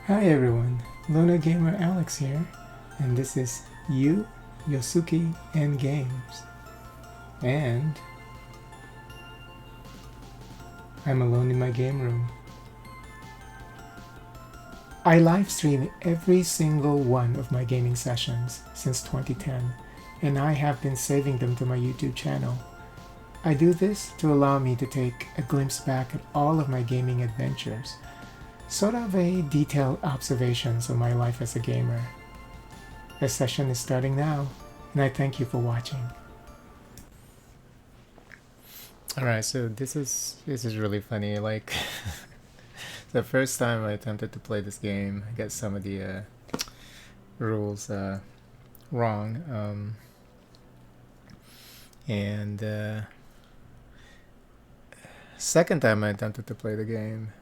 Hi everyone, Luna Gamer Alex here, and this is YosUki and Games. And I'm alone in my game room. I live stream every single one of my gaming sessions since 2010, and I have been saving them to my YouTube channel. I do this to allow me to take a glimpse back at all of my gaming adventures, sort of a detailed observations of my life as a gamer. The session is starting now, and I thank you for watching. All right, so this is really funny. Like the first time I attempted to play this game, I got some of the rules wrong, and second time I attempted to play the game,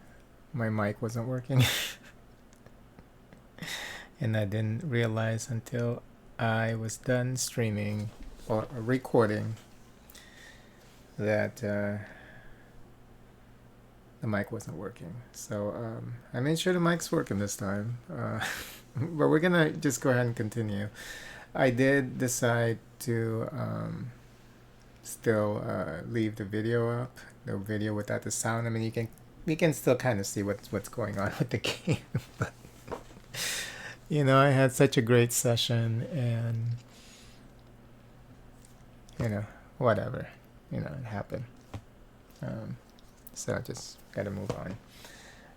my mic wasn't working, and I didn't realize until I was done streaming or recording that the mic wasn't working. So I made sure the mic's working this time. But we're gonna just go ahead and continue. I did decide to still leave the video up, the video without the sound. I mean, you can still kind of see what's going on with the game, but I had such a great session, and whatever, it happened. So I just gotta move on.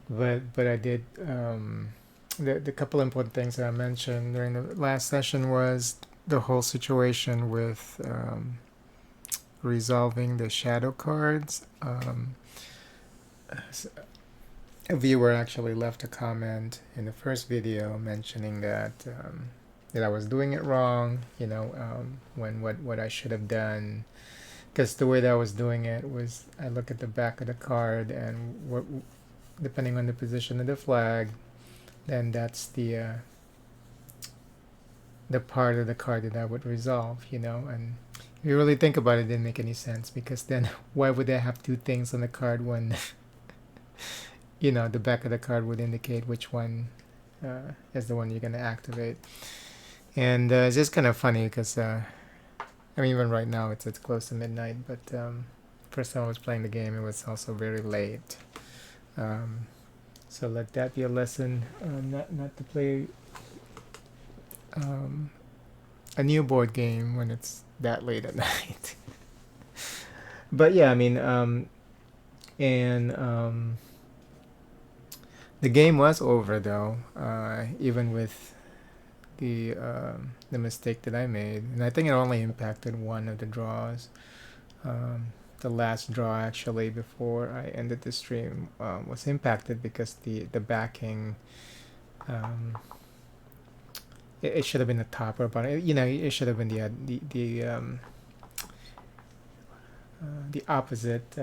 But I did the couple important things that I mentioned during the last session was the whole situation with resolving the shadow cards. A viewer actually left a comment in the first video mentioning that I was doing it wrong. When what I should have done. Because the way that I was doing it was I look at the back of the card, and depending on the position of the flag, then that's the part of the card that I would resolve, and if you really think about it, it didn't make any sense, because then why would I have two things on the card when the back of the card would indicate which one is the one you're going to activate. And it's just kind of funny because I mean, even right now it's close to midnight, but first time I was playing the game, it was also very late. So let that be a lesson, not to play a new board game when it's that late at night. But yeah, I mean, and the game was over though, even with the mistake that I made, and I think it only impacted one of the draws. The last draw actually before I ended the stream was impacted because the backing. It should have been the top or bottom. It should have been the opposite.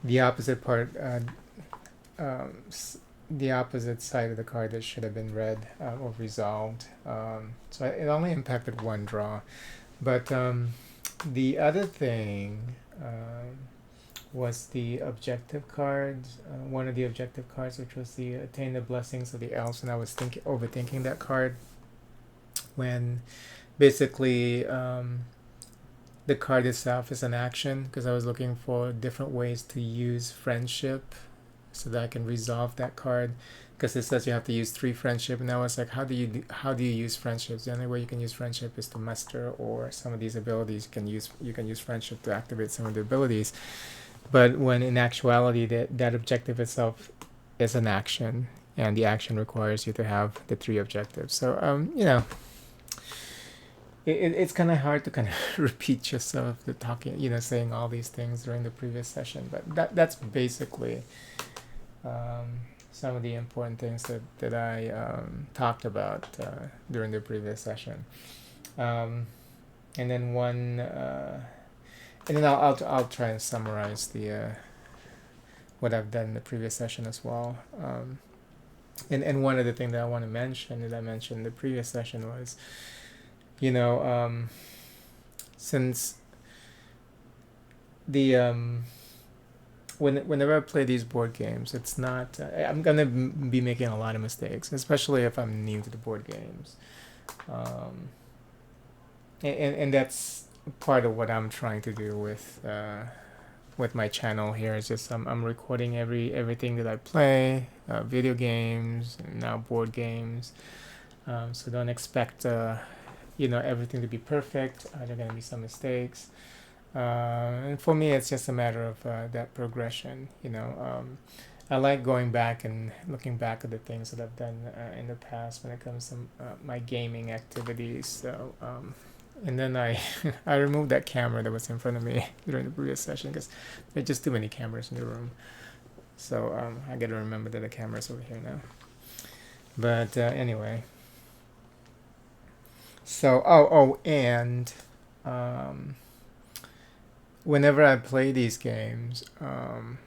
The opposite part. The opposite side of the card that should have been read or resolved. So it only impacted one draw. But the other thing was the objective cards. One of the objective cards, which was the attain the blessings of the elves, and I was overthinking that card when basically the card itself is an action, because I was looking for different ways to use friendship so that I can resolve that card, because it says you have to use 3 friendship, and I was like, how do you use friendships? The only way you can use friendship is to muster, or some of these abilities you can use friendship to activate some of the abilities. But when in actuality that objective itself is an action, and the action requires you to have the 3 objectives. So it's kind of hard to kind of repeat yourself, the talking, saying all these things during the previous session, but that's basically some of the important things that I talked about during the previous session. And then I'll try and summarize the what I've done in the previous session as well. And one of the things that I want to mention that I mentioned in the previous session was, since the whenever I play these board games, it's not. I'm gonna be making a lot of mistakes, especially if I'm new to the board games, um, and that's part of what I'm trying to do with my channel here. Is just I'm recording everything that I play, video games and now board games. So don't expect everything to be perfect. There are gonna be some mistakes. And for me, it's just a matter of that progression. I like going back and looking back at the things that I've done in the past when it comes to my gaming activities. So, and then I I removed that camera that was in front of me during the previous session because there's just too many cameras in the room. So I got to remember that the camera's over here now. But anyway, so and um, whenever I play these games, I'm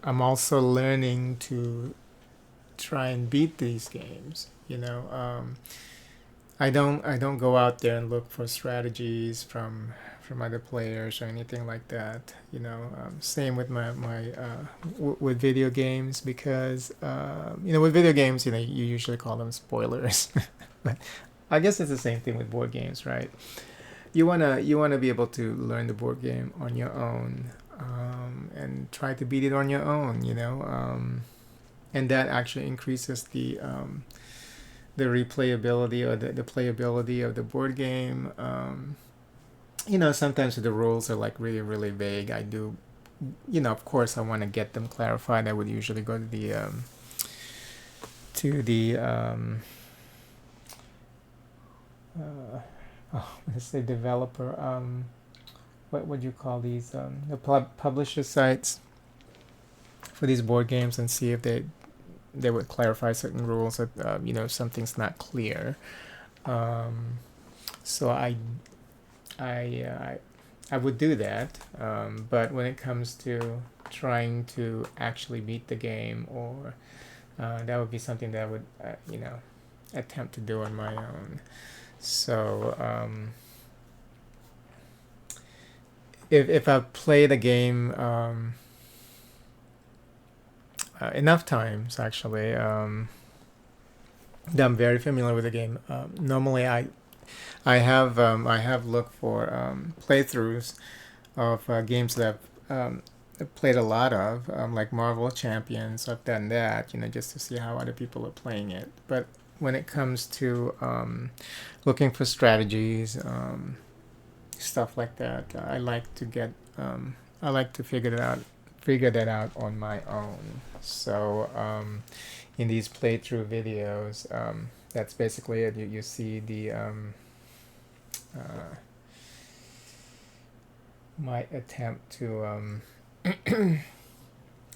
also learning to try and beat these games. I don't go out there and look for strategies from other players or anything like that. Same with with video games because with video games you usually call them spoilers, but I guess it's the same thing with board games, right? You wanna be able to learn the board game on your own, and try to beat it on your own, and that actually increases the replayability or the playability of the board game. Sometimes the rules are like really really vague. I do, of course, I want to get them clarified. I would usually go to the let's say developer, what would you call these, the publisher sites for these board games, and see if they would clarify certain rules that something's not clear. So I would do that, but when it comes to trying to actually beat the game, or that would be something that I would attempt to do on my own. So if I play the game enough times, actually, that I'm very familiar with the game. Normally, I have looked for playthroughs of games that I've played a lot of, like Marvel Champions. I've done that, just to see how other people are playing it. But when it comes to looking for strategies, stuff like that, I like to figure that out on my own. So in these playthrough videos, that's basically it. You see uh, my attempt to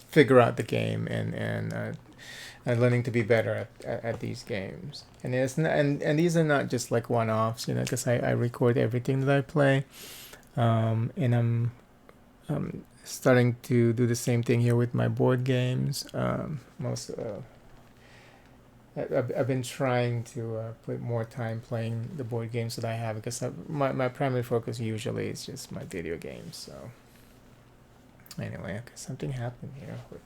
figure out the game and learning to be better at these games. And these are not just like one-offs, because I record everything that I play, and I'm starting to do the same thing here with my board games. I've been trying to put more time playing the board games that I have, because my primary focus usually is just my video games. So anyway, okay, something happened here with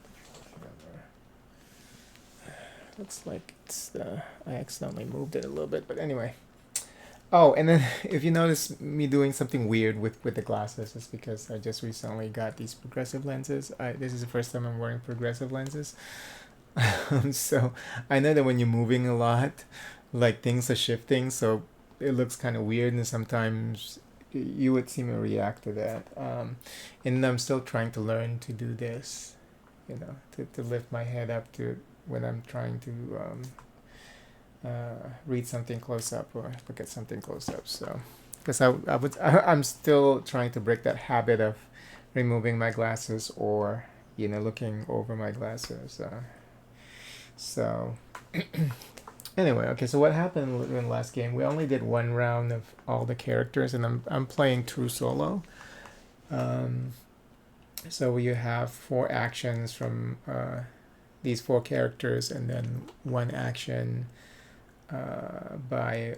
looks like I accidentally moved it a little bit, but anyway. Oh, and then if you notice me doing something weird with the glasses, it's because I just recently got these progressive lenses. This is the first time I'm wearing progressive lenses. So I know that when you're moving a lot, like things are shifting, so it looks kind of weird, and sometimes you would see me react to that. And I'm still trying to learn to do this, to lift my head up to when I'm trying to read something close up or look at something close up. So, because I'm still trying to break that habit of removing my glasses or looking over my glasses. So anyway, okay. So what happened in the last game? We only did one round of all the characters, and I'm playing true solo. So you have 4 actions from these 4 characters, and then 1 action by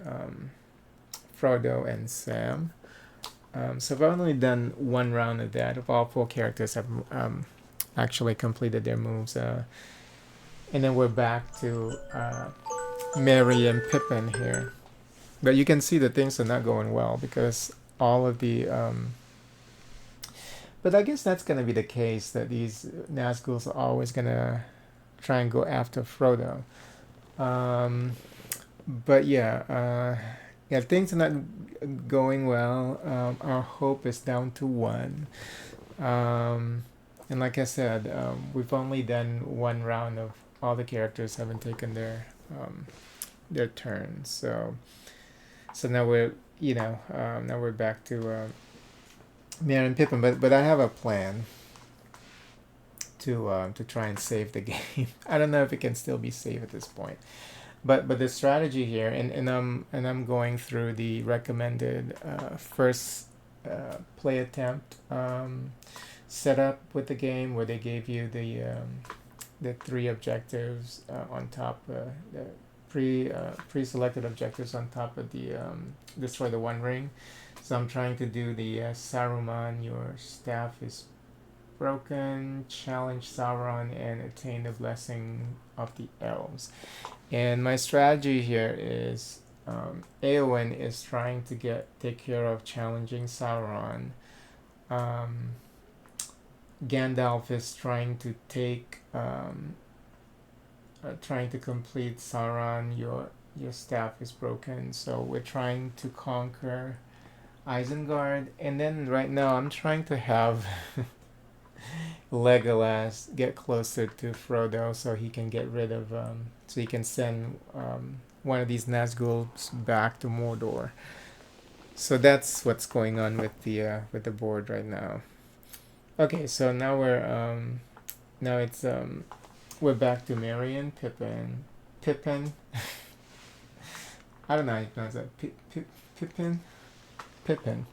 Frodo and Sam. So I've only done one round of that. Of all 4 characters have actually completed their moves. And then we're back to Mary and Pippin here. But you can see that things are not going well because all of the but I guess that's gonna be the case that these Nazguls are always gonna try and go after Frodo. Um, but yeah, things are not going well. Our hope is down to 1. Um, and like I said, we've only done one round of all the characters haven't taken their turns. So now we're now we're back to Merry and Pippin. But I have a plan to try and save the game. I don't know if it can still be saved at this point. But the strategy here, and I'm going through the recommended first play attempt setup with the game, where they gave you the 3 objectives on top, the pre-selected objectives on top of the destroy the One Ring. So I'm trying to do the Saruman, your staff is broken, challenge Sauron, and attain the blessing of the elves. And my strategy here is Eowyn is trying to take care of challenging Sauron. Gandalf is trying to trying to complete Sauron. Your staff is broken, so we're trying to conquer Isengard. And then right now I'm trying to have Legolas get closer to Frodo so he can get rid of so he can send one of these Nazguls back to Mordor. So that's what's going on with the board right now. Okay, so now we're back to Merry and Pippin. Pippin. I don't know how you pronounce that. Pippin. Pippin.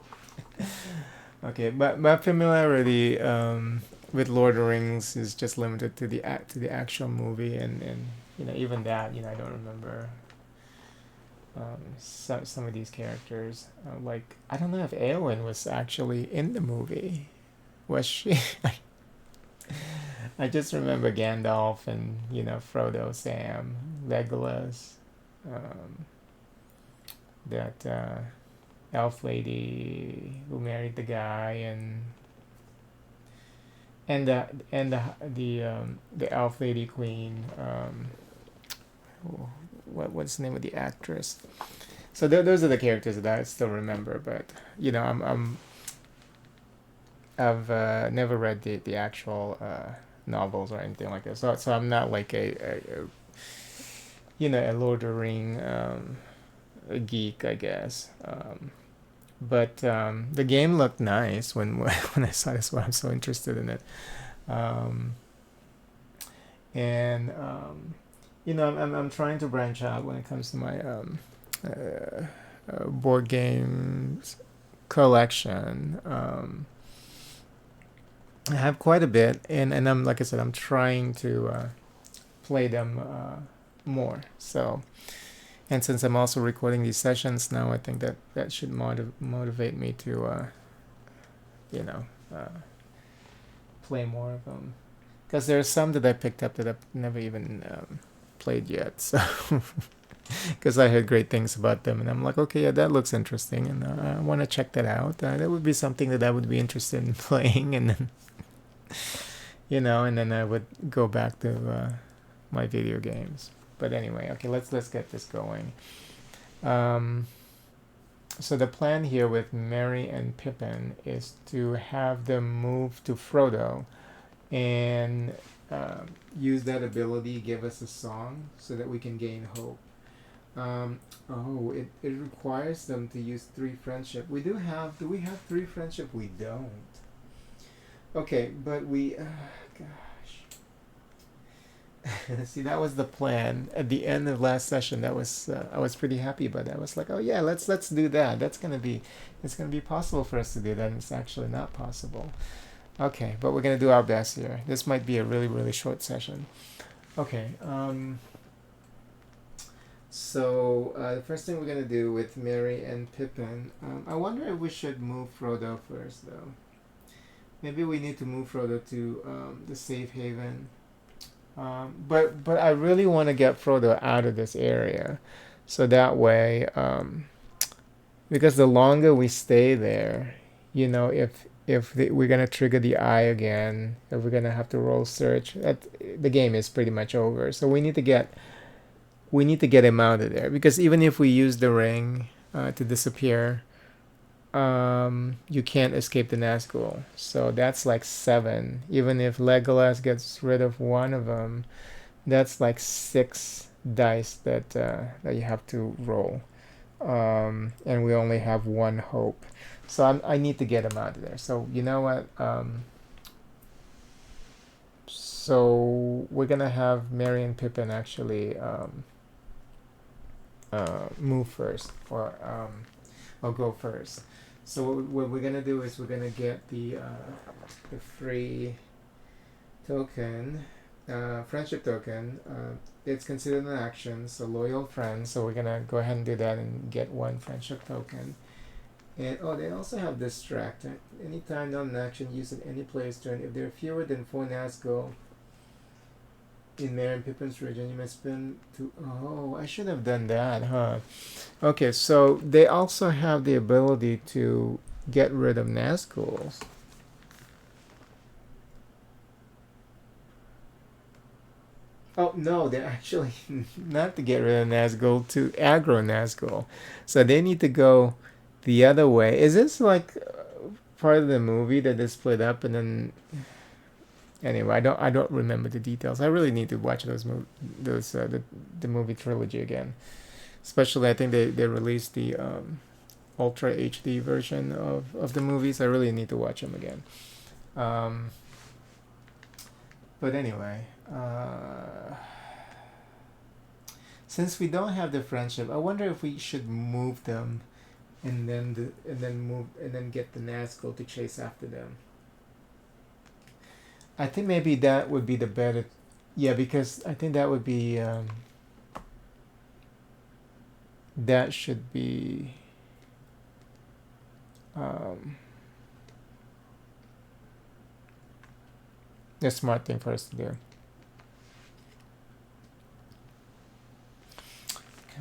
Okay, but my familiarity with Lord of the Rings is just limited to the actual movie, and even that I don't remember some of these characters. Like I don't know if Eowyn was actually in the movie. Was she? I just remember Gandalf and Frodo, Sam, Legolas, that elf lady who married the guy, the elf lady queen. What's the name of the actress? So those are the characters that I still remember, but I've never read the actual novels or anything like that. So I'm not like a Lord of the Ring a geek, I guess. But the game looked nice when when I saw this. Why I'm so interested in it. Um, and I'm trying to branch out when it comes to my board games collection. I have quite a bit, and I'm like I said, I'm trying to play them more. So, and since I'm also recording these sessions now, I think that should motivate me to play more of them. Because there are some that I picked up that I've never even played yet. So, because I heard great things about them, and I'm like, okay, yeah, that looks interesting, and I want to check that out. That would be something that I would be interested in playing, and then and then I would go back to my video games. But anyway, okay, let's get this going. So the plan here with Merry and Pippin is to have them move to Frodo and use that ability, give us a song, so that we can gain hope. It requires them to use 3 friendship. Do we have 3 friendship? We don't. Okay, but we, gosh. See, that was the plan. At the end of last session, that was I was pretty happy about that. I was like, oh yeah, let's do that. It's gonna be possible for us to do that, and it's actually not possible. Okay, but we're gonna do our best here. This might be a really, really short session. Okay. So the first thing we're gonna do with Mary and Pippin, I wonder if we should move Frodo first, though. Maybe we need to move Frodo to the safe haven. But I really want to get Frodo out of this area, so that way, because the longer we stay there, we're gonna trigger the eye again, if we're gonna have to roll search, the game is pretty much over. So we need to get him out of there, because even if we use the ring to disappear, you can't escape the Nazgul. So that's like 7. Even if Legolas gets rid of one of them, that's like 6 dice that you have to roll. And we only have one hope. So I need to get him out of there. So you know what? So we're gonna have Merry and Pippin actually move first, or go first. So what we're gonna do is we're gonna get the free token, friendship token. It's considered an action, so loyal friends. So we're gonna go ahead and do that and get one friendship token. And they also have distract. Anytime non-action used at any player's turn, if there are fewer than 4 Nazgul in Merry and Pippin's region, you must spend to. Oh, I should have done that, huh? Okay, so they also have the ability to get rid of Nazguls. Oh no, they're actually not to get rid of Nazgul, to aggro Nazgul. So they need to go the other way. Is this like part of the movie that they split up and then? Anyway, I don't remember the details. I really need to watch the movie trilogy again. Especially, I think they released the Ultra HD version of the movies. I really need to watch them again. Um, but anyway, since we don't have the friendship, I wonder if we should move them, and then get the Nazgul to chase after them. I think maybe that would be the better. Yeah, because I think that would be that should be um, the smart thing for us to do.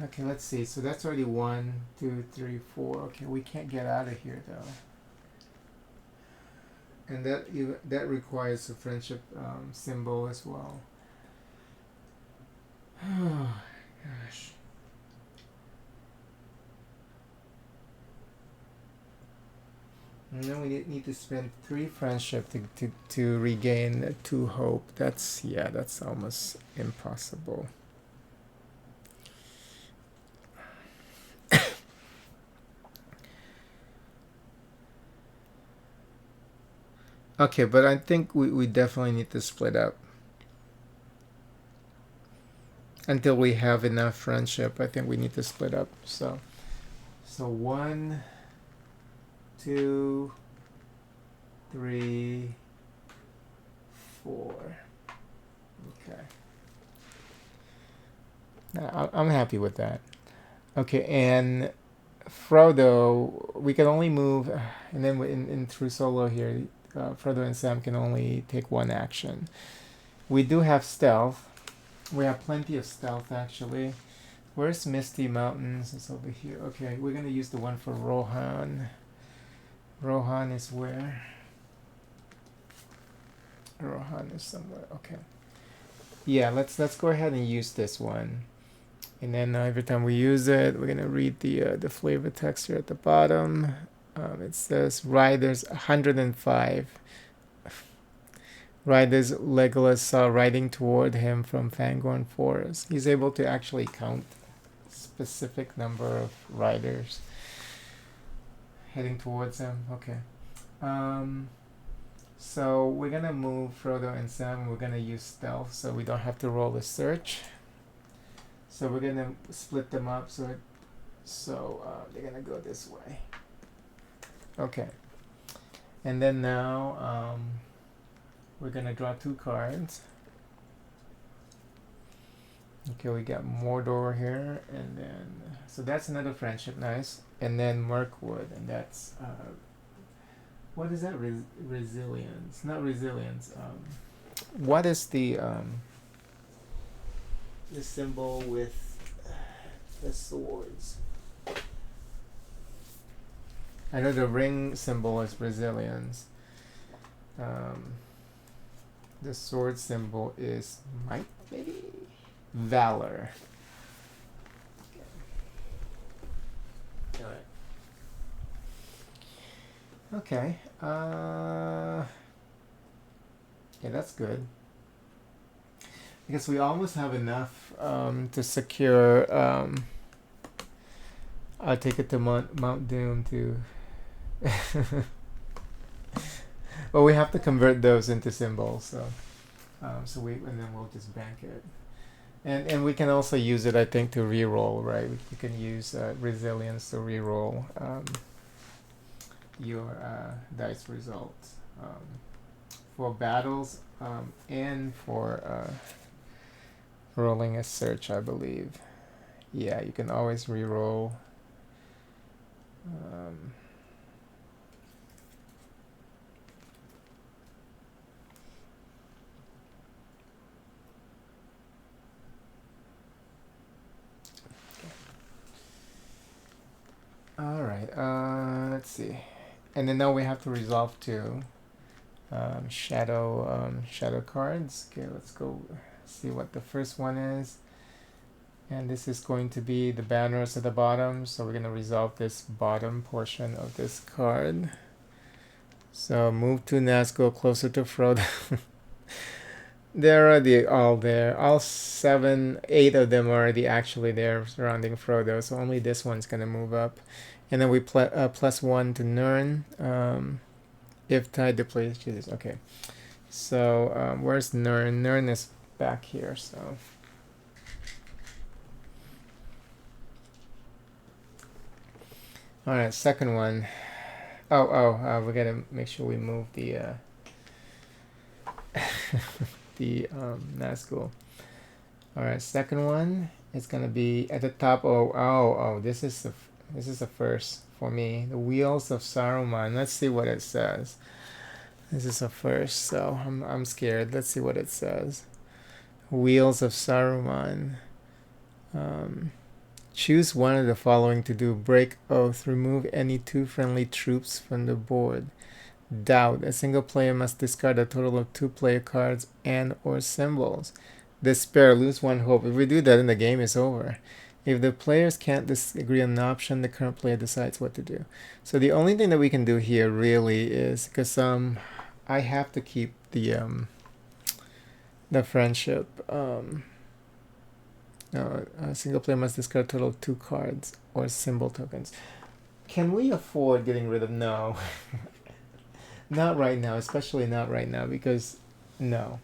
Okay, let's see. So that's already 1, 2, 3, 4. Okay, we can't get out of here though, and that requires a friendship symbol as well. Oh gosh. And then we need to spend 3 friendship to regain 2 hope. That's almost impossible. Okay, but I think we definitely need to split up until we have enough friendship. I think we need to split up. So 1, 2, 3, 4. Okay. I'm happy with that. Okay, and Frodo, we can only move, and then in through solo here, Frodo and Sam can only take 1 action. We do have stealth. We have plenty of stealth actually. Where's Misty Mountains? It's over here. Okay, we're gonna use the one for Rohan. Rohan is where? Rohan is somewhere. Okay. Yeah, let's go ahead and use this one. And then every time we use it, we're gonna read the flavor text here at the bottom. It says riders 105. Riders Legolas saw riding toward him from Fangorn Forest. He's able to actually count specific number of riders heading towards him. Okay. So we're gonna move Frodo and Sam. We're gonna use stealth, so we don't have to roll a search. So we're gonna split them up. So they're gonna go this way. Okay. And then now we're gonna draw 2 cards. Okay, we got Mordor here, and then so that's another friendship, nice. And then Mirkwood, and that's what is that? Resilience, not resilience. What is the symbol with the swords? I know the ring symbol is resilience. Um, the sword symbol is might, maybe valor. Okay. All right. Okay. Yeah, that's good. Because we almost have enough to secure. I'll take it to Mount Doom to. Well, we have to convert those into symbols, so we and then we'll just bank it, and we can also use it, I think, to reroll, right? We can use resilience to reroll your dice results for battles and for rolling a search, I believe. Yeah, you can always reroll. All right. Let's see, and then now we have to resolve two shadow cards. Okay, let's go see what the first one is. And this is going to be the banners at the bottom, so we're going to resolve this bottom portion of this card. So move to Nazgul closer to Frodo. They're already all there. All 8 of them are already actually there surrounding Frodo, so only this one's going to move up. And then we +1 to Nirn. If tied to place, Jesus. Okay. So where's Nirn? Nirn is back here, so. All right, second one. We gotta make sure we move the the Nazgul. All right, second one is gonna be at the top. This is the first for me. The Wheels of Saruman. Let's see what it says. This is a first, so I'm scared. Let's see what it says. Wheels of Saruman. Choose one of the following to do. Break oath. Remove any 2 friendly troops from the board. Doubt. A single player must discard a total of 2 player cards and or symbols. Despair. Lose 1 hope. If we do that, then the game is over. If the players can't disagree on an option, the current player decides what to do. So the only thing that we can do here really is, because I have to keep the friendship. A single player must discard a total of 2 cards or symbol tokens. Can we afford getting rid of no? Not right now, especially not right now, because no,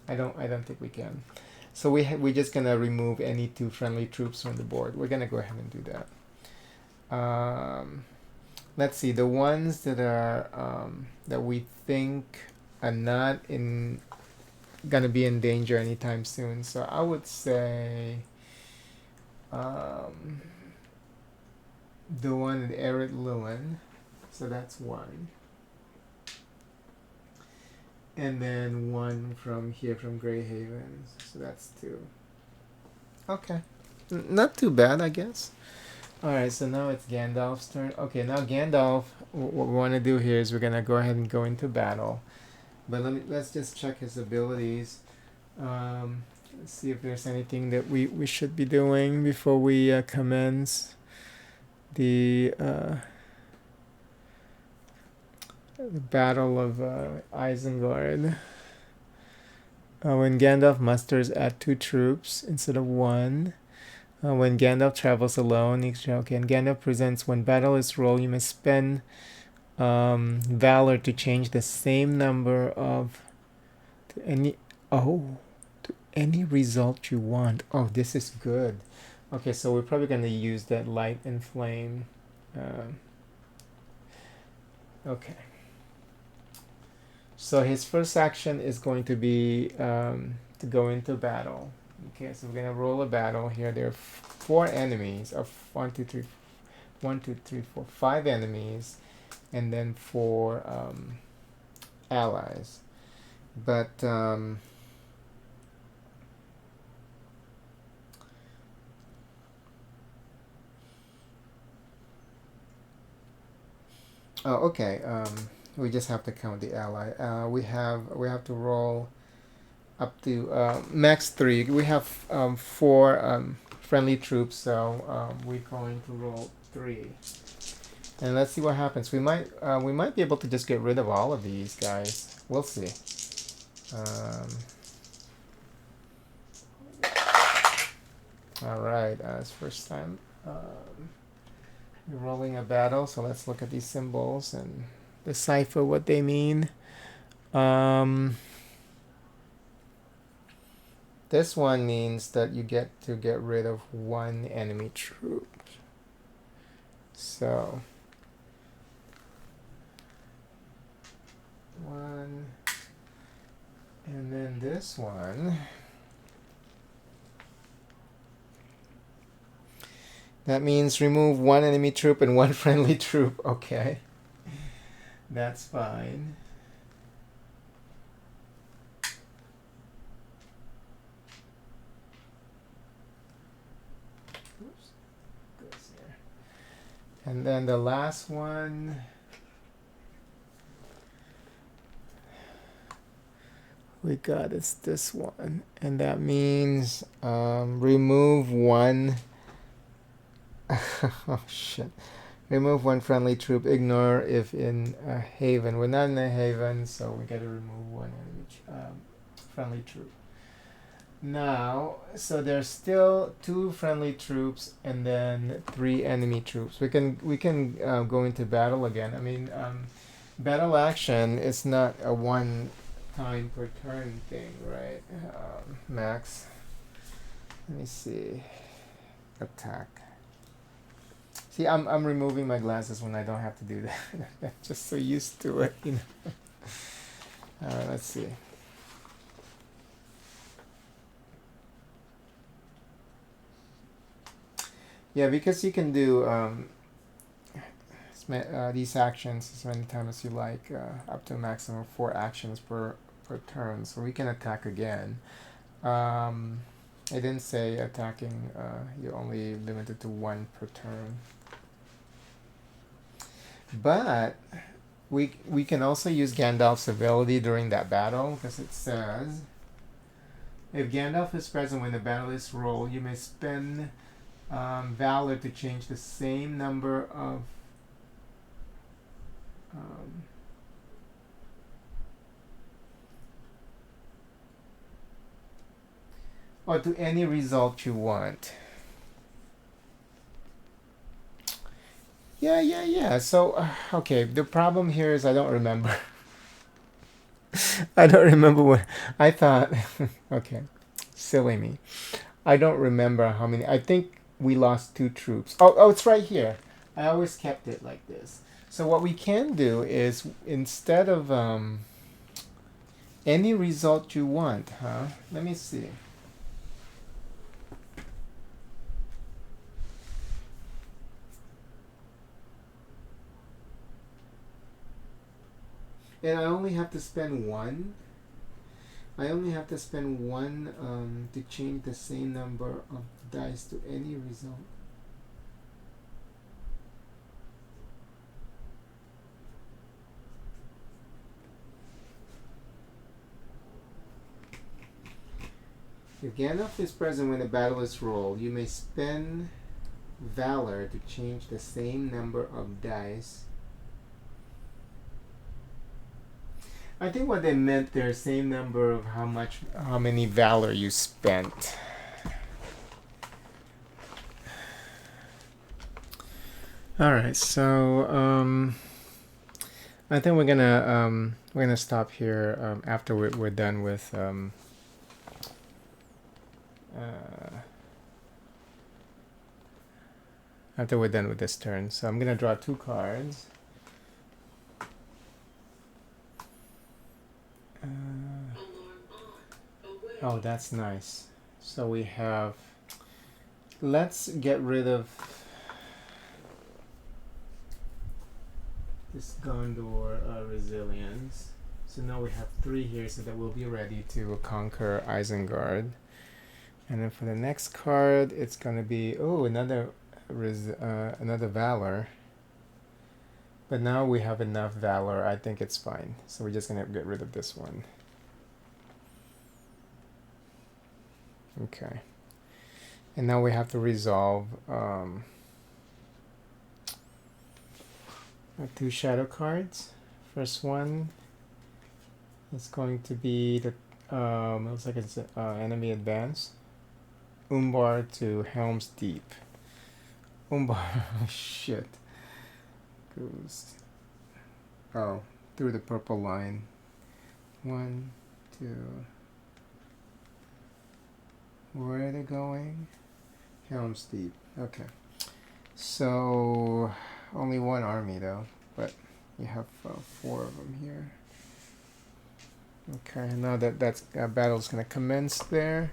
I don't think we can. So we're just gonna remove any 2 friendly troops from the board. We're gonna go ahead and do that. Let's see, the ones that are that we think are not gonna be in danger anytime soon. So I would say the one at Ered Luin. So that's 1. And then 1 from here from Grey Havens. So that's 2. Okay. Not too bad, I guess. Alright, so now it's Gandalf's turn. Okay, now Gandalf, what we want to do here is we're going to go ahead and go into battle. But let's just check his abilities. Let's see if there's anything that we should be doing before we commence the Battle of Isengard. When Gandalf musters, add 2 troops instead of 1. When Gandalf travels alone, and Gandalf presents, when battle is rolled, you must spend Valor to change the same number of to any result you want. Oh, this is good. Okay, so we're probably going to use that light and flame. Okay. So his first action is going to be to go into battle. Okay, so we're gonna roll a battle here. There are four enemies of 5 enemies, and then four allies. But oh, okay. We just have to count the ally. We have to roll up to max 3. We have 4 friendly troops, so we're going to roll 3, and let's see what happens. We might be able to just get rid of all of these guys. We'll see. All right, it's first time we're rolling a battle, so let's look at these symbols and decipher what they mean. This one means that you get to get rid of 1 enemy troop. So 1, and then this one, that means remove 1 enemy troop and 1 friendly troop. Okay, that's fine. Oops, goes there. And then the last one, we got is this one, and that means remove 1. Oh shit. Remove 1 friendly troop. Ignore if in a haven. We're not in a haven, so we gotta remove 1 enemy friendly troop. Now, so there's still 2 friendly troops and then 3 enemy troops. We can go into battle again. I mean, battle action is not a 1 time per turn thing, right? Max. Let me see. Attack. See, I'm removing my glasses when I don't have to do that. I'm just so used to it, you know. All right, let's see. Yeah, because you can do these actions as many times as you like, up to a maximum of 4 actions per turn. So we can attack again. I didn't say attacking. You're only limited to 1 per turn. But we can also use Gandalf's ability during that battle, because it says, if Gandalf is present when the battle is rolled, you may spend Valor to change the same number of or to any result you want. Yeah. So, okay, the problem here is I don't remember. I don't remember what I thought. Okay, silly me. I don't remember how many. I think we lost 2 troops. Oh, it's right here. I always kept it like this. So what we can do is, instead of any result you want, huh? Let me see. And I only have to spend 1. I only have to spend 1 to change the same number of dice to any result. If Gandalf is present when the battle is rolled, you may spend Valor to change the same number of dice. I think what they meant there, same number of how many Valor you spent. All right, so I think we're gonna stop here after we're done with after we're done with this turn. So I'm gonna draw 2 cards. Oh, that's nice. So we have, let's get rid of this Gondor resilience. So now we have 3 here, so that we'll be ready to conquer Isengard. And then for the next card, it's gonna be another Valor. But now we have enough Valor. I think it's fine. So we're just gonna get rid of this one. Okay. And now we have to resolve 2 shadow cards. First one is going to be the looks like it's enemy advance. Umbar to Helm's Deep. Umbar, shit. Goes through the purple line. 1, 2. Where are they going? Helm's Deep. Okay. So only 1 army though, but you have 4 of them here. Okay, now that's battle's gonna commence there.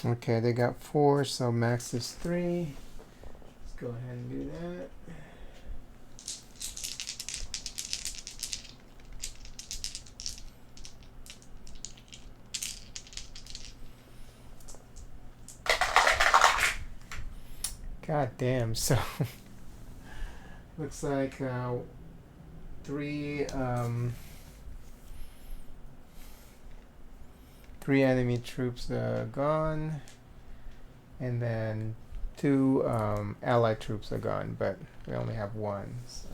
Okay, they got 4, so max is 3. Let's go ahead and do that. God damn, so looks like 3 enemy troops gone, and then 2 allied troops are gone, but we only have 1, so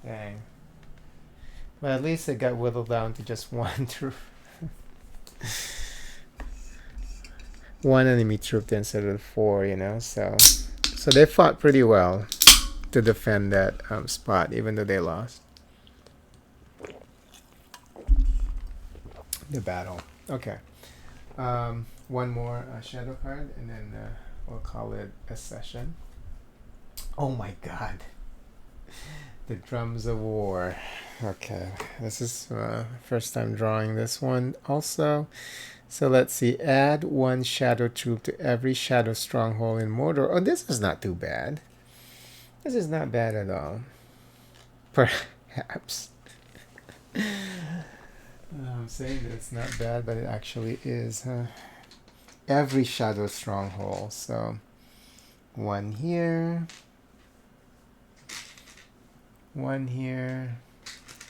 dang. But at least it got whittled down to just 1 troop. 1 enemy troop instead of 4, you know, so they fought pretty well to defend that spot, even though they lost the battle. Okay. 1 more shadow card, and then we'll call it a session. Oh my god. The Drums of War. Okay, this is first time drawing this one also. So let's see, add 1 shadow troop to every shadow stronghold in Mordor. Oh, this is not too bad. This is not bad at all. Perhaps. I'm saying that it's not bad, but it actually is. Every shadow stronghold. So 1 here. 1 here.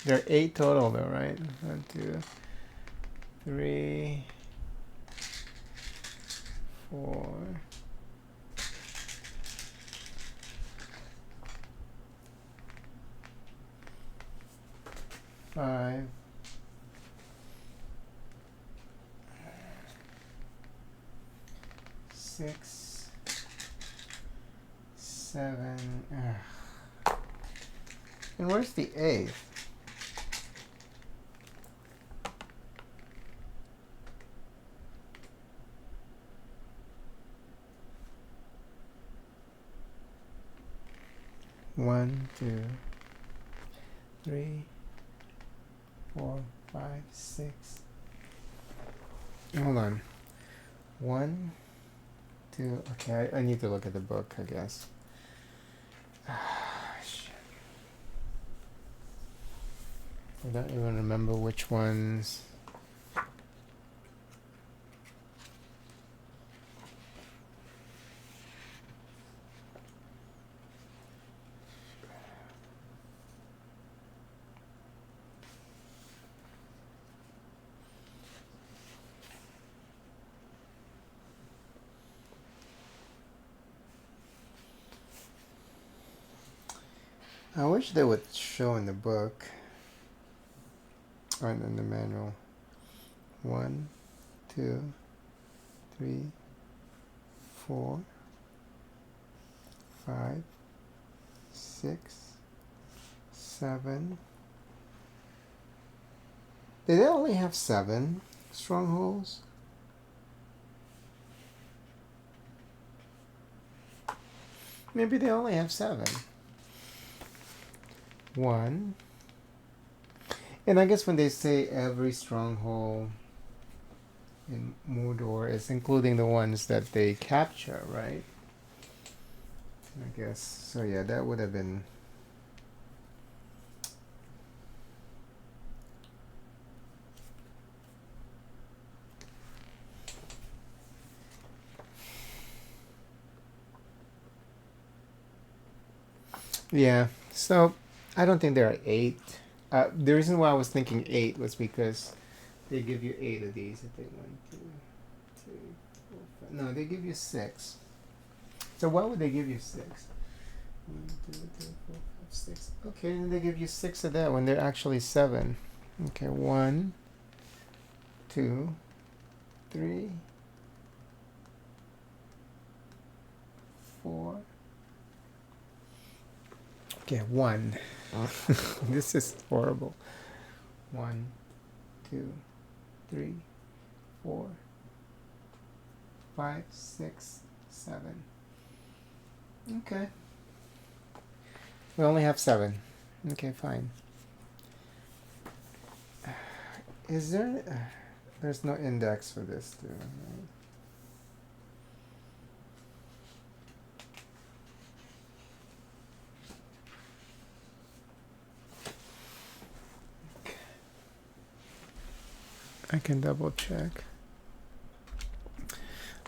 There are 8 total though, right? 1, 2, 3, 4. 5. 6. 7. And where's the 8th? One, 2, 3, 4, 5, 6. Hold on. 1, 2. Okay, I need to look at the book, I guess. Shit. I don't even remember which ones. I wish they would show in the book or in the manual. 1, 2, 3, 4, 5, 6, 7, Did they only have 7 strongholds? Maybe they only have 7. 1. And I guess when they say every stronghold in Mordor, it's including the ones that they capture, right? I guess. So yeah, that would have been... Yeah, so I don't think there are 8. The reason why I was thinking 8 was because they give you 8 of these. I think 1, 2, 3, 4, 5. No, they give you 6. So why would they give you 6? 1, 2, 3, 4, 5, 6. Okay, and they give you 6 of that when they're actually 7. Okay, 1, 2, 3, 4. Okay, 1. This is horrible. 1, 2, 3, 4, 5, 6, 7. Okay. We only have 7. Okay, fine. Is there... there's no index for this too, right? I can double check.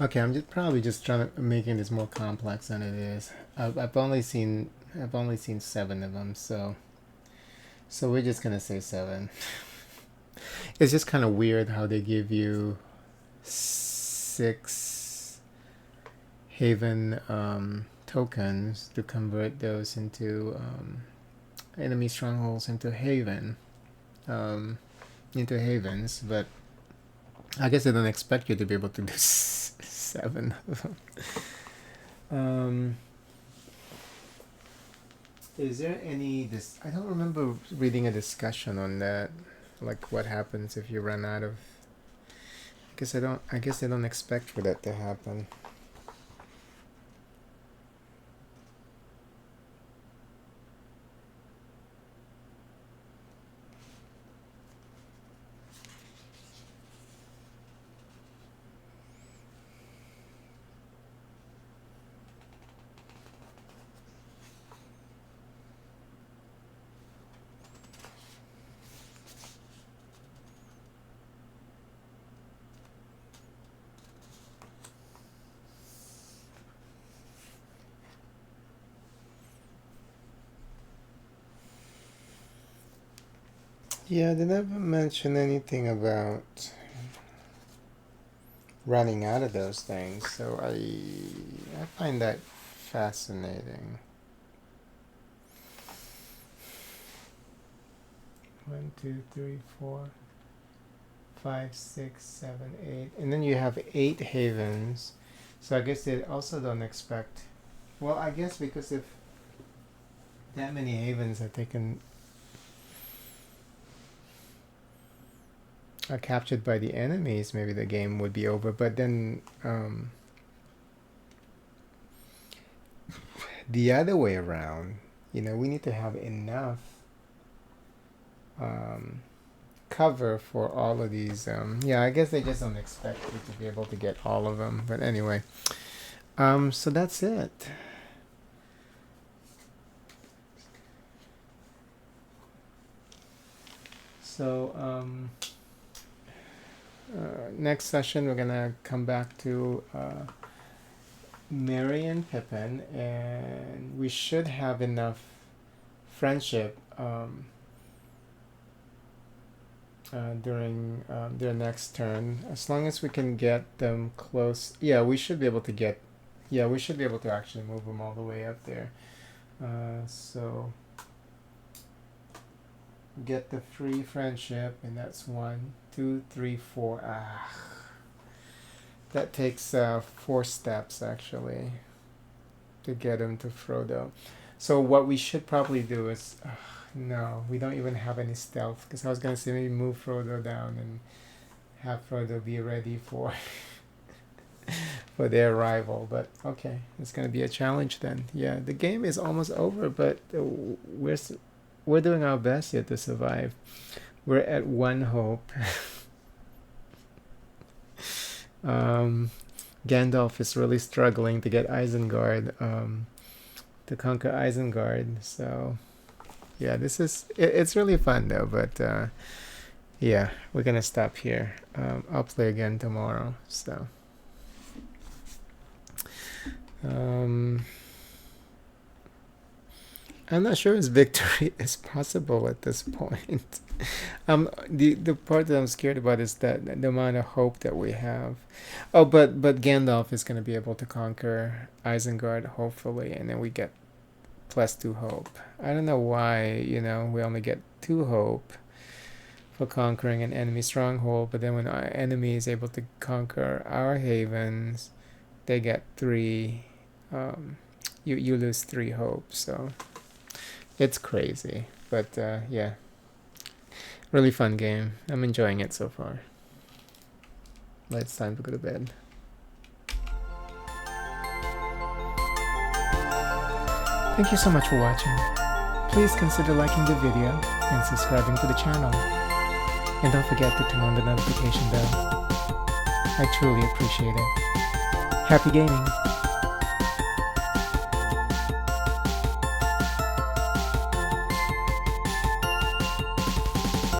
Okay, I'm just probably just trying to making this more complex than it is. I've only seen 7 of them, so we're just gonna say 7. It's just kind of weird how they give you 6 Haven tokens to convert those into enemy strongholds into Haven. Into havens, but I guess they don't expect you to be able to do 7 of them. Is there any I don't remember reading a discussion on that, like what happens if you run out of... I guess they don't expect for that to happen. Yeah, they never mention anything about running out of those things, so I find that fascinating. 1, 2, 3, 4, 5, 6, 7, 8, and then you have 8 havens. So I guess they also don't expect... Well, I guess because if that many havens are taken... are captured by the enemies, maybe the game would be over. But then the other way around, we need to have enough cover for all of these. I guess they just don't expect you to be able to get all of them. But anyway, so that's it. So next session we're gonna come back to Merry and Pippin, and we should have enough friendship during their next turn, as long as we can get them close. We should be able to get... we should be able to actually move them all the way up there. So get the free friendship, and that's 1, 2, 3, 4. That takes 4 steps actually to get him to Frodo. So what we should probably do is No, we don't even have any stealth. Because I was gonna say maybe move Frodo down and have Frodo be ready for for their arrival. But okay, it's gonna be a challenge then. Yeah, the game is almost over, but we're doing our best yet to survive. We're at one hope. Gandalf is really struggling to get Isengard, to conquer Isengard. So yeah, it's really fun though. But yeah, we're gonna stop here. I'll play again tomorrow. So I'm not sure if victory is possible at this point. The part that I'm scared about is that the amount of hope that we have. Oh, but Gandalf is going to be able to conquer Isengard, hopefully, and then we get +2 hope. I don't know why, we only get 2 hope for conquering an enemy stronghold, but then when our enemy is able to conquer our havens, they get 3. You lose 3 hope, so it's crazy. But yeah, really fun game. I'm enjoying it so far. But it's time to go to bed. Thank you so much for watching. Please consider liking the video and subscribing to the channel. And don't forget to turn on the notification bell. I truly appreciate it. Happy gaming!